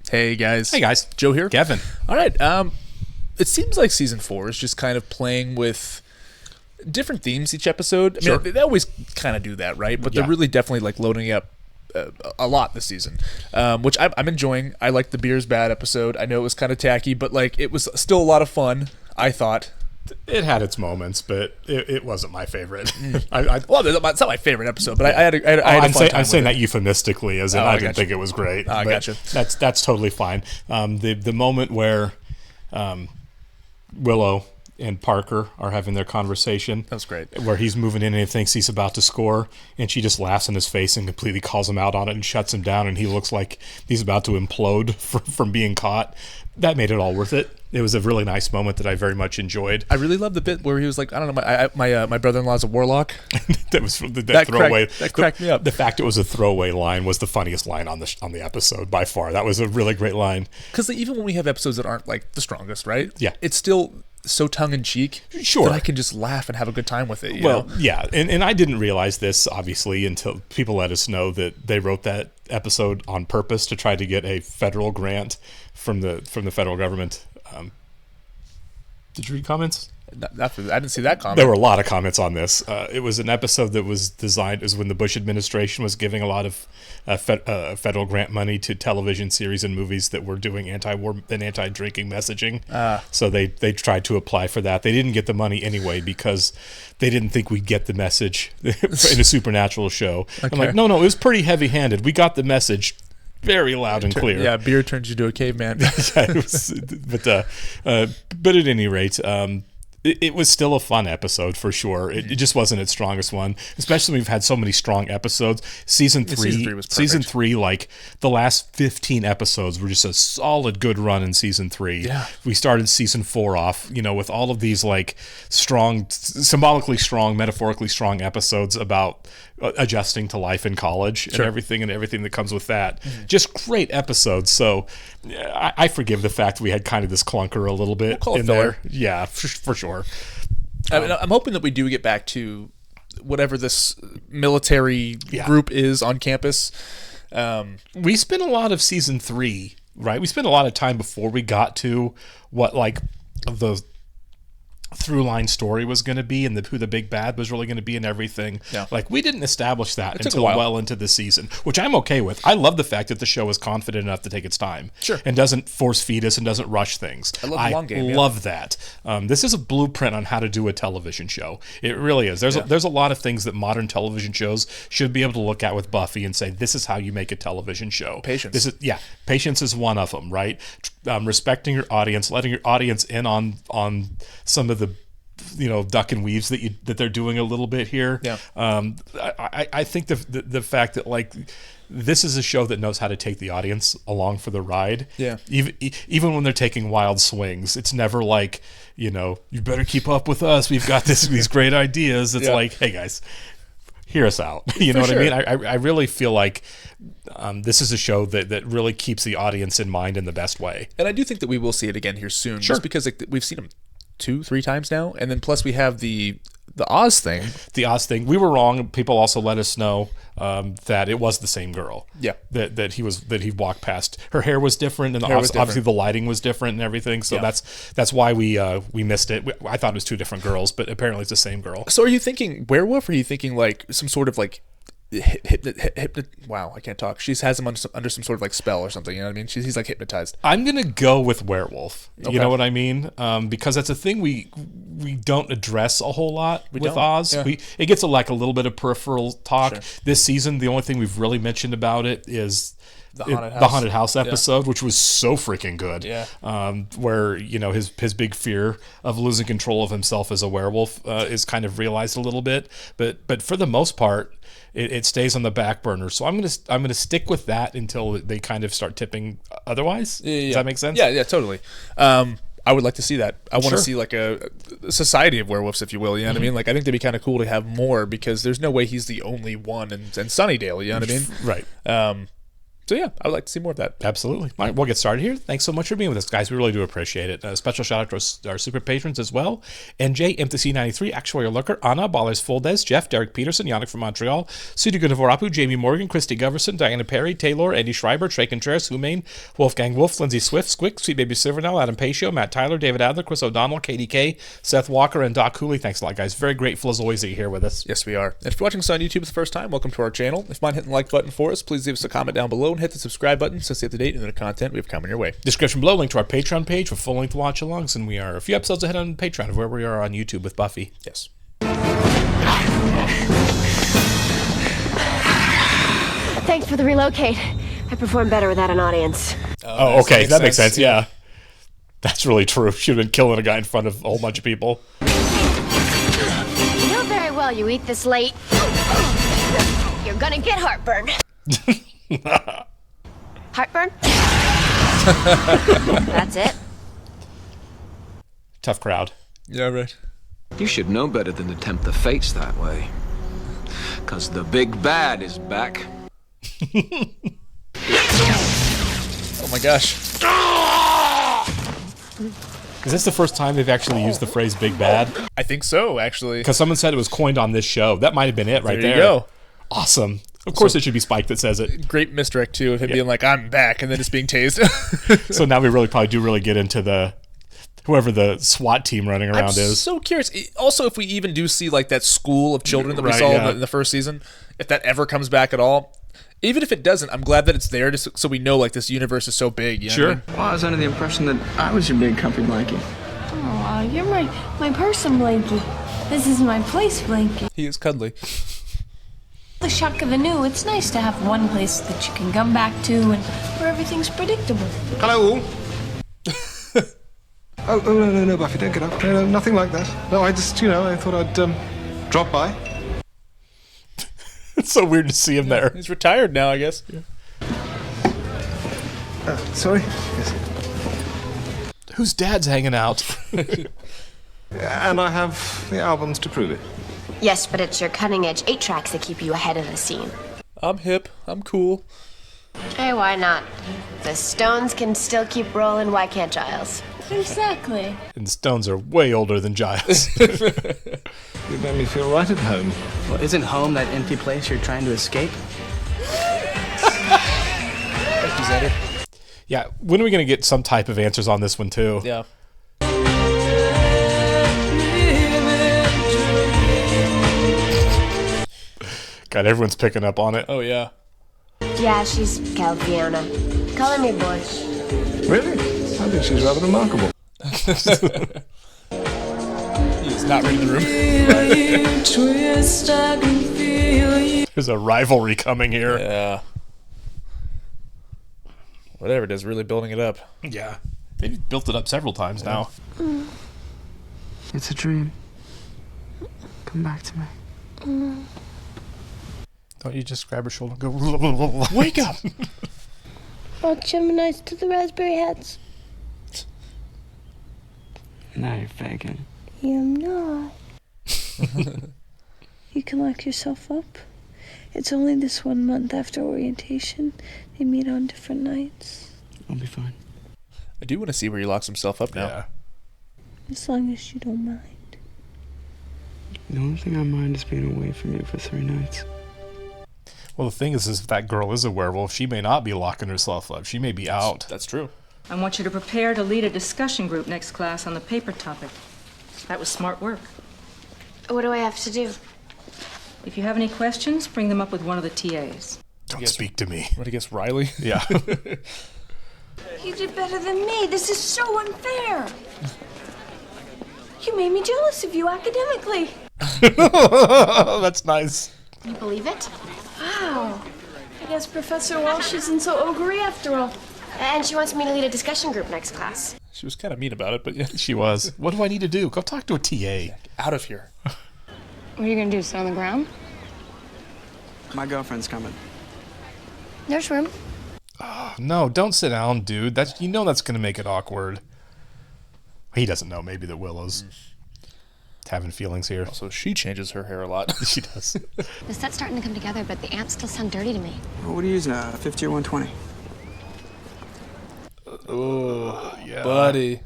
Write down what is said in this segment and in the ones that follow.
Hey guys. Hey guys. Joe here. Kevin. All right. It seems like season 4 is just kind of playing with different themes each episode. I mean, they always kind of do that, right? But they're really definitely like loading up a lot this season, which I'm enjoying. I like the Beer's Bad episode. I know it was kind of tacky, but like it was still a lot of fun, I thought. It had its moments, but it wasn't my favorite. Well, it's not my favorite episode, but I had a fun time I'm saying with that euphemistically, as in I didn't think it was great. I gotcha. That's totally fine. The moment where Willow and Parker are having their conversation. That was great. Where he's moving in and he thinks he's about to score, and she just laughs in his face and completely calls him out on it and shuts him down, and he looks like he's about to implode from being caught. That made it all worth it. It was a really nice moment that I very much enjoyed. I really loved the bit where he was like, I don't know, my brother-in-law's a warlock. That was that throwaway. That cracked me up. The fact it was a throwaway line was the funniest line on the episode by far. That was a really great line. Because even when we have episodes that aren't like the strongest, right? Yeah. It's still so tongue-in-cheek that I can just laugh and have a good time with it. You know? Yeah, and I didn't realize this, obviously, until people let us know that they wrote that episode on purpose to try to get a federal grant from the federal government. Did you read comments? I didn't see that comment. There were a lot of comments on this. It was an episode that was designed as when the Bush administration was giving a lot of federal grant money to television series and movies that were doing anti-war and anti-drinking messaging. So they tried to apply for that. They didn't get the money anyway because they didn't think we'd get the message in a supernatural show. Okay. I'm like, no, it was pretty heavy-handed. We got the message very loud and clear. Yeah, beer turns you to a caveman. Yeah, it was, but at any rate, it was still a fun episode for sure. It just wasn't its strongest one, especially when we've had so many strong episodes. Season 3 was perfect. Season 3, like the last 15 episodes were just a solid good run in season 3. Yeah. We started season 4 off, with all of these like strong, symbolically strong, metaphorically strong episodes about adjusting to life in college and everything that comes with that. Just great episodes. So I forgive the fact we had kind of this clunker a little bit in there. Yeah, for sure. I'm hoping that we do get back to whatever this military group is on campus. We spent a lot of season 3, right? We spent a lot of time before we got to what like the through line story was going to be and who the big bad was really going to be and everything. Yeah. Like we didn't establish that until well into the season, which I'm okay with. I love the fact that the show is confident enough to take its time and doesn't force feed us and doesn't rush things. I love the long game. Love that. This is a blueprint on how to do a television show. It really is. There's a lot of things that modern television shows should be able to look at with Buffy and say, this is how you make a television show. Patience. Patience is one of them, right? Respecting your audience, letting your audience in on some of the duck and weaves that they're doing a little bit here. Yeah. I think the fact that like this is a show that knows how to take the audience along for the ride. Yeah. Even when they're taking wild swings, it's never like you better keep up with us. We've got these great ideas. It's like, hey guys, hear us out. You know what I mean? I really feel like this is a show that really keeps the audience in mind in the best way. And I do think that we will see it again here soon. Just because we've seen them 2-3 times now, and then plus we have the Oz thing. The Oz thing. We were wrong. People also let us know that it was the same girl. Yeah. That he walked past. Her hair was different, and obviously the lighting was different and everything. So that's why we missed it. I thought it was 2 different girls, but apparently it's the same girl. So are you thinking werewolf, or are you thinking like some sort of like wow, I can't talk. She has him under some sort of like spell or something. You know what I mean? He's like hypnotized. I'm gonna go with werewolf. Okay. You know what I mean? Because that's a thing we don't address a whole lot with Oz. Yeah. It gets a little bit of peripheral talk. This season. The only thing we've really mentioned about it is the haunted house episode, which was so freaking good. Yeah. Where his big fear of losing control of himself as a werewolf is kind of realized a little bit, but for the most part, it stays on the back burner. So I'm gonna stick with that until they kind of start tipping otherwise. Does that make sense? Yeah, totally. I would like to see that. I want to see like a society of werewolves, if you will. You know what I mean? Like I think that'd be kind of cool to have more, because there's no way he's the only one in Sunnydale. You know what I mean? Right. So yeah, I would like to see more of that. Absolutely. All right, we'll get started here. Thanks so much for being with us, guys. We really do appreciate it. Special shout out to our super patrons as well. NJ, MTC93, Actuarial Looker, Anna, Ballers Fuldez, Jeff, Derek Peterson, Yannick from Montreal, Sudi Gunavorapu, Jamie Morgan, Christy Goverson, Diana Perry, Taylor, Andy Schreiber, Trey Contreras, Humain, Wolfgang Wolf, Lindsay Swift, Squick, Sweet Baby Silvernell, Adam Pacio, Matt Tyler, David Adler, Chris O'Donnell, KDK, Seth Walker, and Doc Cooley. Thanks a lot, guys. Very grateful as always that you're here with us. Yes, we are. And if you're watching us on YouTube for the first time, welcome to our channel. If you mind hitting the like button for us, please leave us a comment down below and hit the subscribe button so stay up to date in the content we have coming your way. Description below, link to our Patreon page for full-length watch-alongs, and we are a few episodes ahead on Patreon of where we are on YouTube with Buffy. Yes. Thanks for the relocate. I perform better without an audience. Oh, okay. That makes sense. Yeah. That's really true. She'd have been killing a guy in front of a whole bunch of people. You know very well you eat this late. You're gonna get heartburn. Heartburn? That's it. Tough crowd. Yeah, right. You should know better than to tempt the fates that way. 'Cause the big bad is back. Oh my gosh. Is this the first time they've actually used the phrase big bad? I think so, actually. Because someone said it was coined on this show. That might have been it right there. There you go. Awesome. Of course it should be Spike that says it. Great misdirect, too, of him being like, I'm back, and then just being tased. So now we really probably get into whoever the SWAT team running around I'm is. so curious. Also, if we even do see like that school of children that we Right, saw yeah. in the first season, if that ever comes back at all, even if it doesn't, I'm glad that it's there just so we know like this universe is so big. You know what I mean? Well, I was under the impression that I was your big comfy blankie. Aw, you're my person, Blanky. This is my place, Blanky. He is cuddly. The shock of the new, it's nice to have one place that you can come back to and where everything's predictable. Hello, all. oh, no, Buffy, don't get up. No, nothing like that. No, I just, I thought I'd drop by. It's so weird to see him there. He's retired now, I guess. Yeah. Sorry? Yes. Whose dad's hanging out? And I have the albums to prove it. Yes, but it's your cutting-edge 8-tracks that keep you ahead of the scene. I'm hip. I'm cool. Hey, why not? The Stones can still keep rolling, why can't Giles? Exactly. And the Stones are way older than Giles. You made me feel right at home. Well, isn't home that empty place you're trying to escape? Thank you, Xander. Yeah, when are we going to get some type of answers on this one, too? Yeah. God, everyone's picking up on it. Oh, yeah. Yeah, she's Calviana. Color me boy. Really? I think she's rather remarkable. He's not reading the room. There's a rivalry coming here. Yeah. Whatever it is, really building it up. Yeah. They've built it up several times now. It's a dream. Come back to me. Don't you just grab her shoulder and go, wake up! All Geminis to the raspberry hats. Now you're faking. I'm not. You can lock yourself up. It's only this 1 month after orientation. They meet on different nights. I'll be fine. I do want to see where he locks himself up now. Yeah. As long as you don't mind. The only thing I mind is being away from you for 3 nights. Well, the thing is if that girl is a werewolf, she may not be locking herself up. She may be out. That's true. I want you to prepare to lead a discussion group next class on the paper topic. That was smart work. What do I have to do? If you have any questions, bring them up with one of the TAs. Don't speak to me. What, I guess Riley? Yeah. You did better than me. This is so unfair. You made me jealous of you academically. That's nice. You believe it? Wow. I guess Professor Walsh isn't so ogre after all. And she wants me to lead a discussion group next class. She was kind of mean about it, but yeah. She was. What do I need to do? Go talk to a TA. Out of here. What are you gonna do, sit on the ground? My girlfriend's coming. There's room. No, don't sit down, dude. That's that's going to make it awkward. He doesn't know maybe that Willow's having feelings here. Also, she changes her hair a lot. She does. The set's starting to come together, but the ants still sound dirty to me. Well, what are you using, a 50 or 120? Oh, yeah. buddy.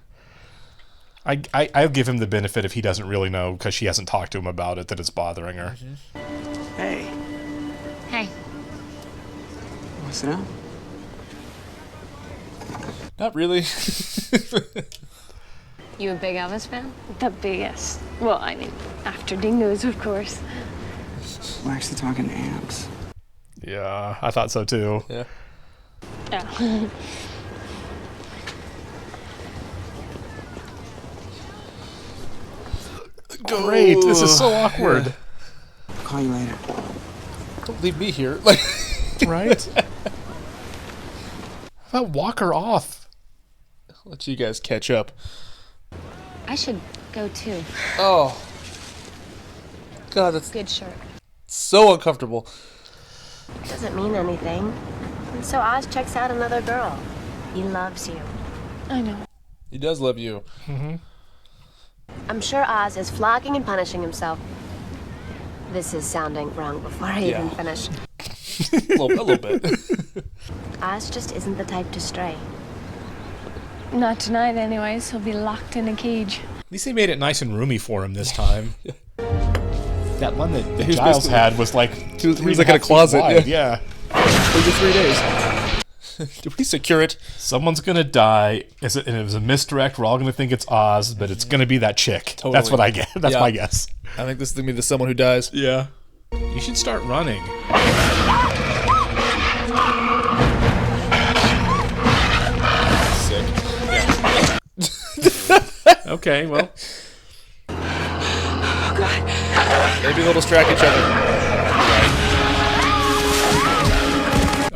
I'll give him the benefit if he doesn't really know, because she hasn't talked to him about it, that it's bothering her. Hey. Hey. Want to sit down? Not really. You a big Elvis fan? The biggest. Well, I mean, after dingoes, of course. We're actually talking ants. Yeah, I thought so too. Yeah. Yeah. Great, this is so awkward. I'll call you later. Don't leave me here. Like, Right? How about walk her off? let you guys catch up. I should go too. Oh. God, that's Good shirt. so uncomfortable. Doesn't mean anything. And so Oz checks out another girl. He loves you. I know. He does love you. I'm sure Oz is flogging and punishing himself. This is sounding wrong before I even finish. A little bit. Oz just isn't the type to stray. Not tonight, anyways. He'll be locked in a cage. At least they made it nice and roomy for him this time. That one that was Giles basically- had was like He was 3.5 like in a feet closet, wide. yeah. Yeah. For 3 days. Did we secure it? Someone's gonna die. And it was a misdirect. We're all gonna think it's Oz, but it's gonna be that chick. Totally. That's what I get. That's Yeah. my guess. I think this is going to be the someone who dies. Yeah. You should start running. Sick. Okay, well. Maybe they'll distract each other.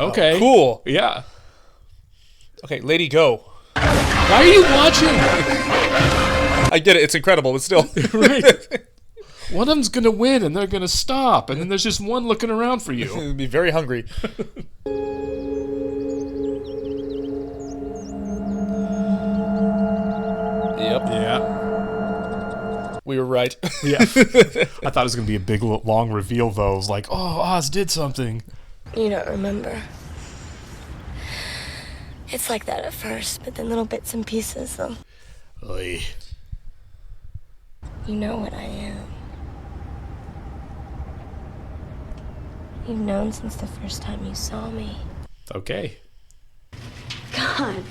Okay. Cool. Yeah. Okay, lady, go. Why are you watching? I get it. It's incredible, but still. Right. One of them's gonna win, and they're gonna stop, and then there's just one looking around for you. You'd be very hungry. Yep. Yeah. We were right. Yeah. I thought it was gonna be a big, long reveal, though. It was like, oh, Oz did something. You don't remember. It's like that at first, but then little bits and pieces, though. Oy. You know what I am. You've known since the first time you saw me. Okay. God.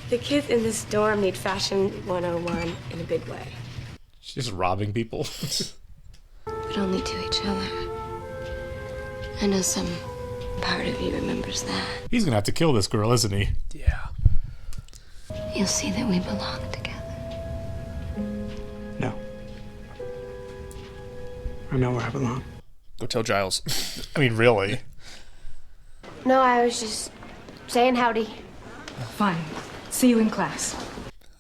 The kids in this dorm need Fashion 101 in a big way. She's just robbing people. But only to each other. I know some part of you remembers that. He's gonna have to kill this girl, isn't he? Yeah. You'll see that we belong together. No. I know where I belong. Go tell Giles. I mean, really. No, I was just saying howdy. Fine. See you in class.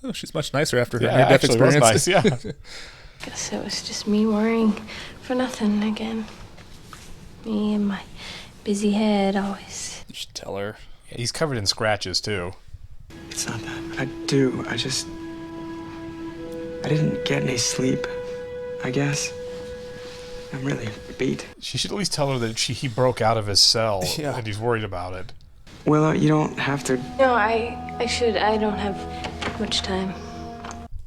Oh, she's much nicer after her Yeah, near-death actually, it was experience. nice. Yeah. Guess it was just me worrying for nothing again. Me and my busy head always. You should tell her. Yeah, he's covered in scratches too. It's not that. I didn't get any sleep, I guess. I'm really beat. She should at least tell her that he broke out of his cell Yeah. and he's worried about it. Willow, you don't have to. No, I should. I don't have much time.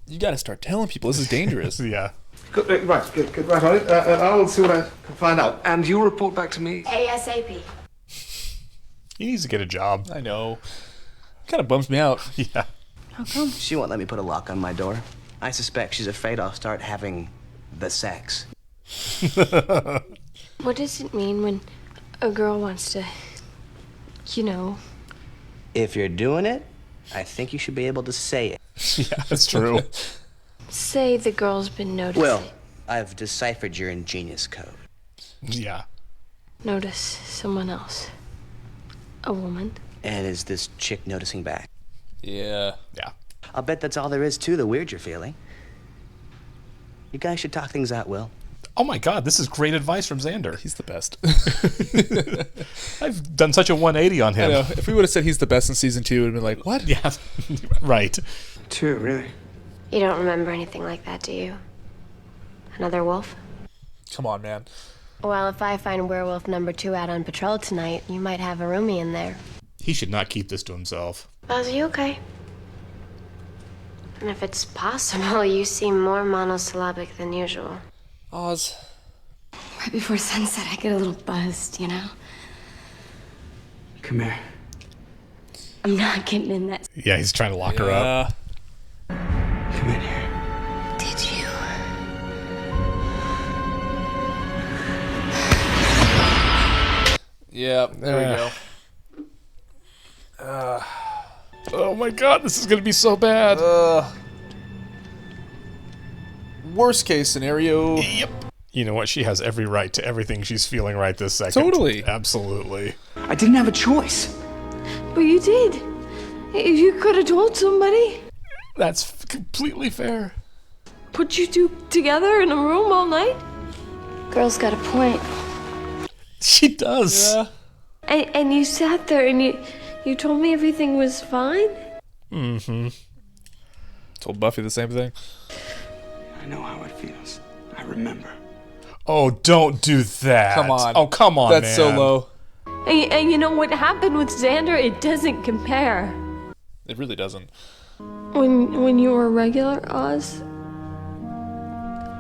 You gotta start telling people. This is dangerous. Yeah. Good, right, good, right on it. I'll see what I can find out. And you'll report back to me. ASAP. He needs to get a job. I know. Kind of bums me out. Yeah. How come? She won't let me put a lock on my door. I suspect she's afraid I'll start having the sex. What does it mean when a girl wants to, If you're doing it, I think you should be able to say it. Yeah, that's true. say the girl's been noticing? Well, I've deciphered your ingenious code. Yeah. Notice someone else. A woman. And is this chick noticing back? Yeah. Yeah. I'll bet that's all there is to the weird you're feeling. You guys should talk things out, Will. Oh my God, this is great advice from Xander. He's the best. I've done such a 180 on I him. know. If we would have said he's the best in season 2, it would have been like, what? Yeah. Right. 2, really? You don't remember anything like that, do you? Another wolf? Come on, man. Well, if I find werewolf number 2 out on patrol tonight, you might have a roomie in there. He should not keep this to himself. Buzz, are you okay? And if it's possible, you seem more monosyllabic than usual. Oz. Right before sunset, I get a little buzzed, you know? Come here. I'm not getting in that. Yeah, he's trying to lock her up. Come in here. Did you? Yeah, there we go. Oh my god, this is gonna be so bad. Worst case scenario. Yep. You know what? She has every right to everything she's feeling right this second. Totally. Absolutely. I didn't have a choice. But you did. You could have told somebody. That's completely fair. Put you two together in a room all night? Girl's got a point. She does. Yeah. And you sat there and you told me everything was fine? Mm-hmm. Told Buffy the same thing. I know how it feels. I remember. Oh, don't do that. Come on. Oh, come on, That's so man. low. And you know what happened with Xander? It doesn't compare. It really doesn't. When you were regular Oz,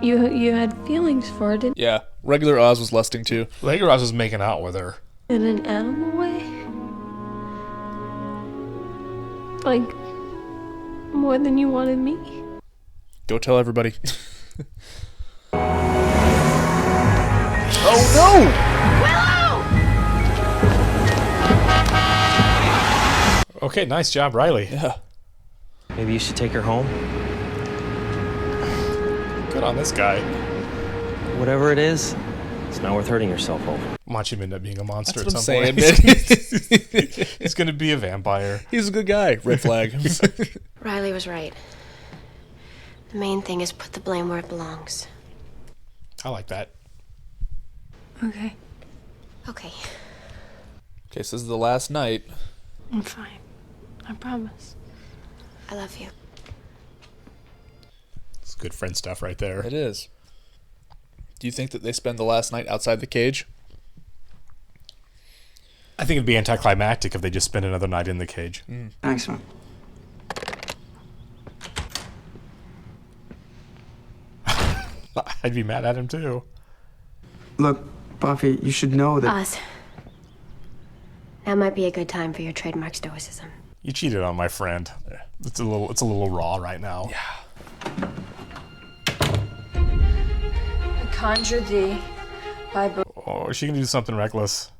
you had feelings for it Yeah, regular Oz was lusting too. Lager Oz was making out with her. in an animal way. Like more than you wanted me. Go tell everybody. Oh no! Okay, nice job, Riley. Yeah. Maybe you should take her home. Good on this guy. Whatever it is, it's not worth hurting yourself over. Watch him end up being a monster That's at what some I'm point. saying. He's gonna be a vampire. He's a good guy. Red flag. Riley was right. The main thing is put the blame where it belongs. I like that. Okay, Okay. Okay, so this is the last night. I'm fine. I promise. I love you. It's good friend stuff right there. It is. Do you think that they spend the last night outside the cage? I think it'd be anticlimactic if they just spent another night in the cage. Thanks, man. I'd be mad at him too. Look, Buffy, you should know that. Oz. Now might be a good time for your trademark stoicism. You cheated on my friend. It's a little raw right now. Yeah. I conjure thee by Oh, is she gonna do something reckless?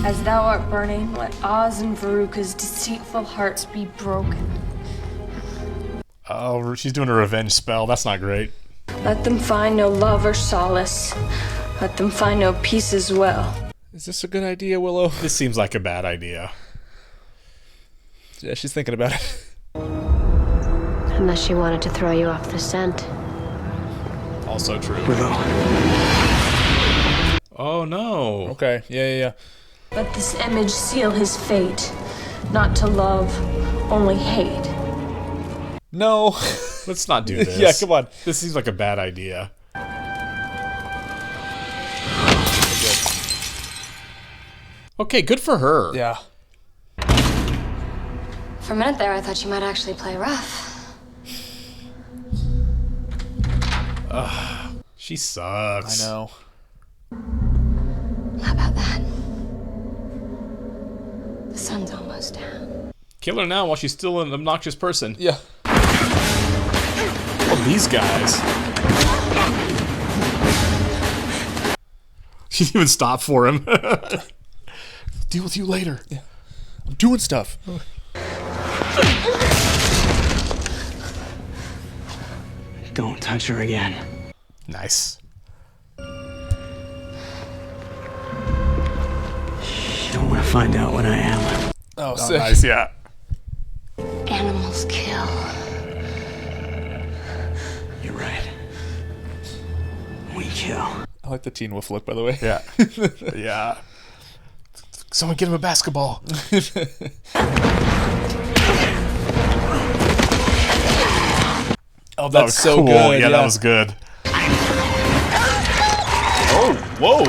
as thou art burning, let Oz and Veruca's deceitful hearts be broken. Oh, she's doing a revenge spell. That's not great. Let them find no love or solace. Let them find no peace as well. Is this a good idea, Willow? This seems like a bad idea. Yeah, she's thinking about it. Unless she wanted to throw you off the scent. Also true. Willow. Oh no. Okay, yeah. Let this image seal his fate. Not to love, only hate. No. Let's not do this. Yeah, come on. This seems like a bad idea. Okay, good for her. Yeah. For a minute there, I thought you might actually play rough. She sucks. I know. How about that? The sun's almost down. Kill her now while she's still an obnoxious person. Yeah. Oh, these guys. She didn't even stop for him. Deal with you later. Yeah. I'm doing stuff. Don't touch her again. Nice. You don't want to find out what I am. Oh, Oh, sick. nice, yeah. Animals kill. You're right. We kill. I like the Teen Wolf look, by the way. Yeah. Yeah. Someone get him a basketball. Oh, that's so cool. good. Yeah, that was good. Whoa.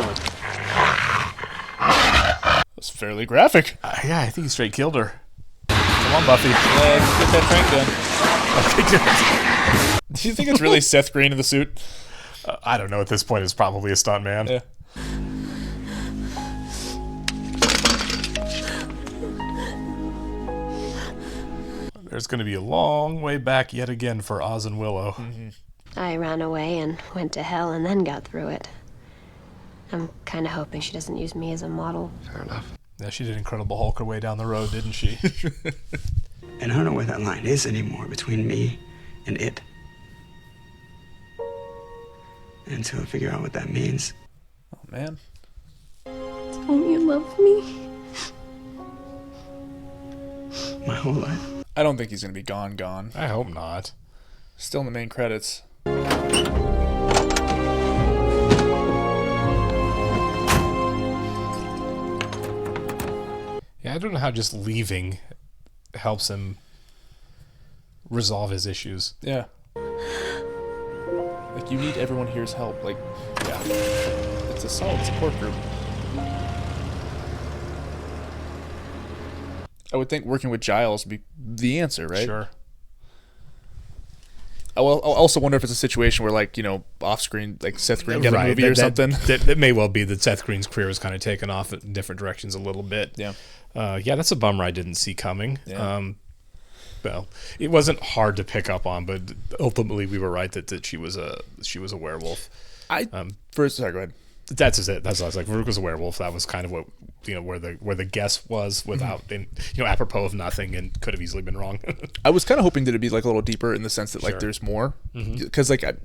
That's fairly graphic. Yeah, I think he straight killed her. Come on, Buffy. Let's get that trank done. Do you think it's really Seth Green in the suit? I don't know. At this point, it's probably a stunt man. Yeah. There's going to be a long way back yet again for Oz and Willow. Mm-hmm. I ran away and went to hell and then got through it. I'm kind of hoping she doesn't use me as a model. Fair enough. Yeah, she did Incredible Hulk her way down the road, didn't she? And I don't know where that line is anymore between me and it. And until I figure out what that means. Oh, man. Don't you love me? My whole life. I don't think he's going to be gone. I hope not. Still in the main credits. Yeah, I don't know how just leaving helps him resolve his issues. Yeah. Like, you need everyone here's help. Like, yeah. It's a solid support group. I would think working with Giles would be the answer, right? Sure. I also wonder if it's a situation where, like, you know, off-screen, like Seth Green got a movie or something. That may well be that Seth Green's career has kind of taken off in different directions a little bit. Yeah. Yeah, that's a bummer I didn't see coming. Yeah. Well, it wasn't hard to pick up on, but ultimately we were right that she was a werewolf. Sorry, go ahead. That's it. That's what I was like. Veruca was a werewolf. That was kind of what, you know, where the guess was without, and, you know, apropos of nothing, and could have easily been wrong. I was kind of hoping that it'd be like a little deeper in the sense that, like, there's more, because like I'm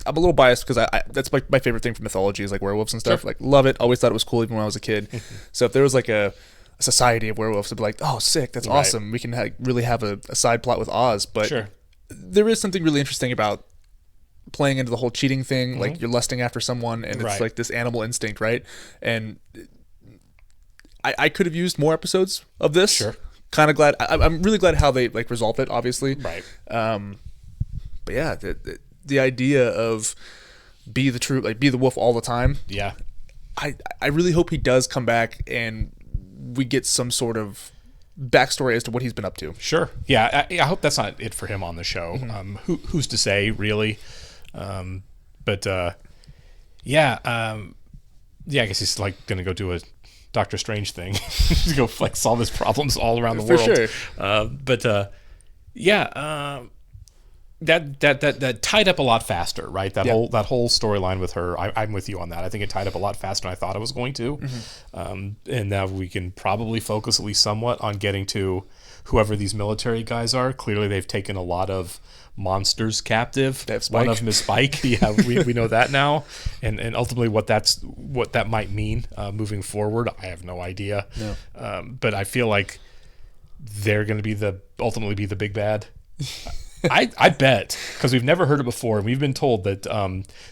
a little biased because I that's like my favorite thing from mythology is like werewolves and stuff. Sure. Like, love it. Always thought it was cool even when I was a kid. So if there was like a society of werewolves, I'd be like, oh, sick. That's awesome. We can really have a side plot with Oz. But there is something really interesting about playing into the whole cheating thing, like you're lusting after someone and it's like this animal instinct, right? And I could have used more episodes of this. Sure. Kind of glad. I'm really glad how they like resolved it, obviously. Right. But yeah, the idea of be the wolf all the time. Yeah. I really hope he does come back and we get some sort of backstory as to what he's been up to. Sure. Yeah, I hope that's not it for him on the show. Who's to say, really? Yeah, I guess he's like going to go do a Doctor Strange thing. He's go like solve his problems all around the world. For sure. That tied up a lot faster, right? That whole storyline with her. I'm with you on that. I think it tied up a lot faster than I thought it was going to. And now we can probably focus at least somewhat on getting to whoever these military guys are. Clearly, they've taken a lot of monsters captive. One of them is Spike. Yeah, we know that now, and ultimately what that might mean moving forward, I have no idea. No. But I feel like they're going to ultimately be the big bad. I bet, because we've never heard it before, and we've been told that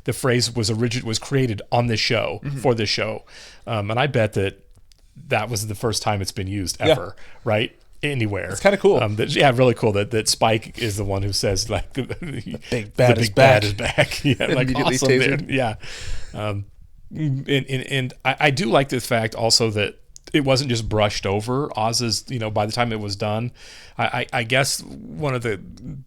the phrase was created on this show for this show, and I bet that was the first time it's been used ever, right? Anywhere. It's kind of cool. Really cool that Spike is the one who says like the big bad is back. Yeah, like awesome. Tasered. Yeah, and I do like the fact also that it wasn't just brushed over. Oz's, by the time it was done, I guess one of the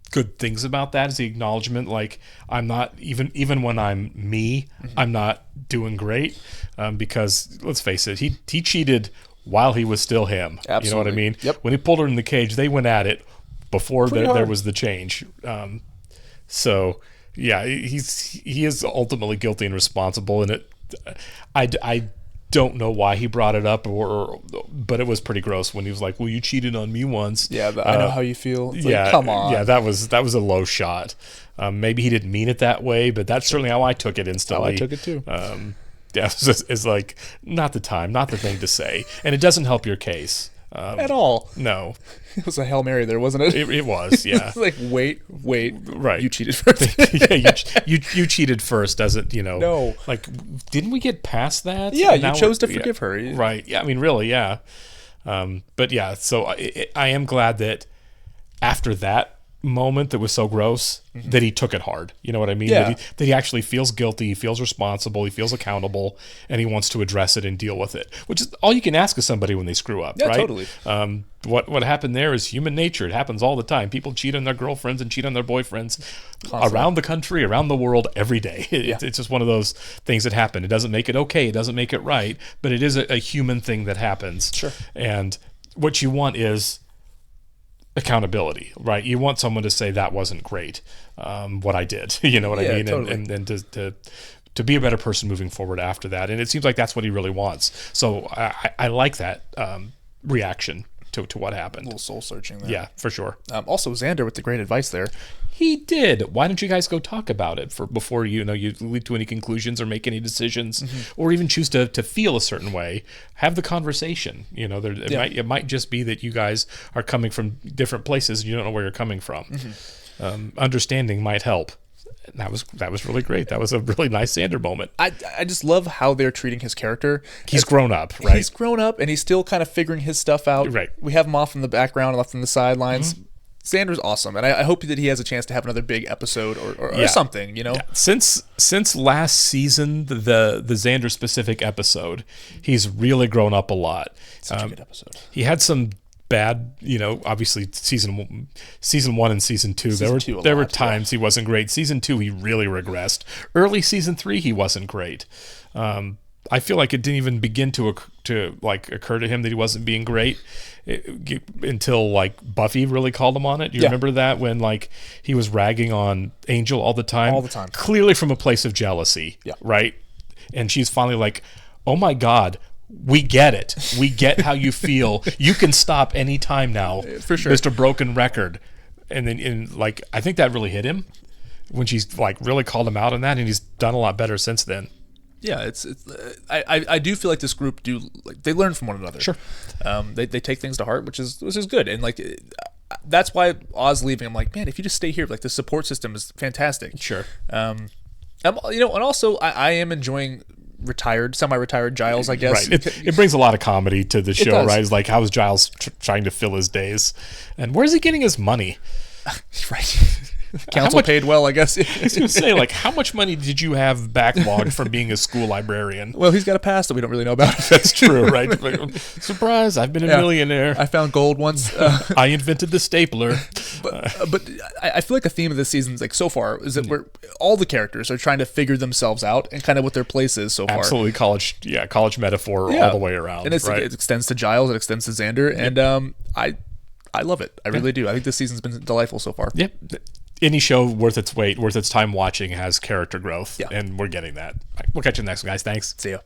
good things about that is the acknowledgement, like, I'm not, even when I'm me, I'm not doing great, because let's face it, he cheated while he was still him. Absolutely. You know what I mean? Yep. When he pulled her in the cage, they went at it before there was the change. So yeah, he is ultimately guilty and responsible, and I don't know why he brought it up, but it was pretty gross when he was like, "Well, you cheated on me once." Yeah, I know how you feel. It's yeah, like, come on. Yeah, that was a low shot. Maybe he didn't mean it that way, but that's certainly how I took it instantly. How I took it too. Yeah, it's like not the time, not the thing to say, and it doesn't help your case at all. No, it was a Hail Mary there, wasn't it? It was, yeah. It's like wait, right? You cheated first. Yeah, you cheated first, doesn't No, like, didn't we get past that? Yeah, you chose to forgive her, right? Yeah, I mean, really, yeah. But yeah, so I am glad that after that moment that was so gross that he took it hard. You know what I mean? Yeah. That he actually feels guilty, he feels responsible, he feels accountable, and he wants to address it and deal with it, which is all you can ask of somebody when they screw up, Yeah, right? totally. What happened there is human nature. It happens all the time. People cheat on their girlfriends and cheat on their boyfriends around the country, around the world, every day. It's just one of those things that happen. It doesn't make it okay. It doesn't make it right, but it is a human thing that happens. Sure. And what you want is accountability, right? You want someone to say that wasn't great, what I did. You know what I mean? Totally. And to be a better person moving forward after that. And it seems like that's what he really wants. So I like that reaction to what happened. A little soul searching there. Yeah, for sure. Also, Xander with the great advice there. He did. Why don't you guys go talk about it before you lead to any conclusions or make any decisions, or even choose to feel a certain way? Have the conversation. It might just be that you guys are coming from different places and you don't know where you're coming from. Understanding might help. That was really great. That was a really nice Xander moment. I just love how they're treating his character. He's grown up, right? He's grown up, and he's still kind of figuring his stuff out. Right. We have him off in the background, left in the sidelines. Xander's awesome, and I hope that he has a chance to have another big episode or something. Yeah. Since last season, the Xander specific episode, he's really grown up a lot. Such a good episode. He had some bad, obviously season 1 and season 2. There were times he wasn't great. Season 2, he really regressed. Early season 3, he wasn't great. I feel like it didn't even begin to occur to him that he wasn't being great until Buffy really called him on it. You remember that when he was ragging on Angel all the time, clearly from a place of jealousy, right? And she's finally like, "Oh my God, we get it. We get how you feel. You can stop any time now, for sure, Mr. Broken Record." And then I think that really hit him when she's really called him out on that, and he's done a lot better since then. Yeah, I do feel like this group they learn from one another. Sure. They take things to heart, which is good, and that's why Oz leaving. I'm like, man, if you just stay here, the support system is fantastic. Sure. And also I am enjoying semi-retired Giles, I guess. Right. It brings a lot of comedy to the show, does. right? It's like, how is Giles trying to fill his days, and where's he getting his money? Right. Council paid well, I guess. I was going to say, how much money did you have backlogged from being a school librarian? Well, he's got a past that we don't really know about. That's true, right? Surprise, I've been a millionaire. I found gold once. I invented the stapler. But I feel like a theme of this season, so far, is that all the characters are trying to figure themselves out and kind of what their place is so far. Absolutely, college metaphor all the way around. And it extends to Giles, it extends to Xander, and I love it. I really do. I think this season's been delightful so far. Yep. Any show worth its weight, worth its time watching has character growth, and we're getting that. We'll catch you next one, guys. Thanks. See ya.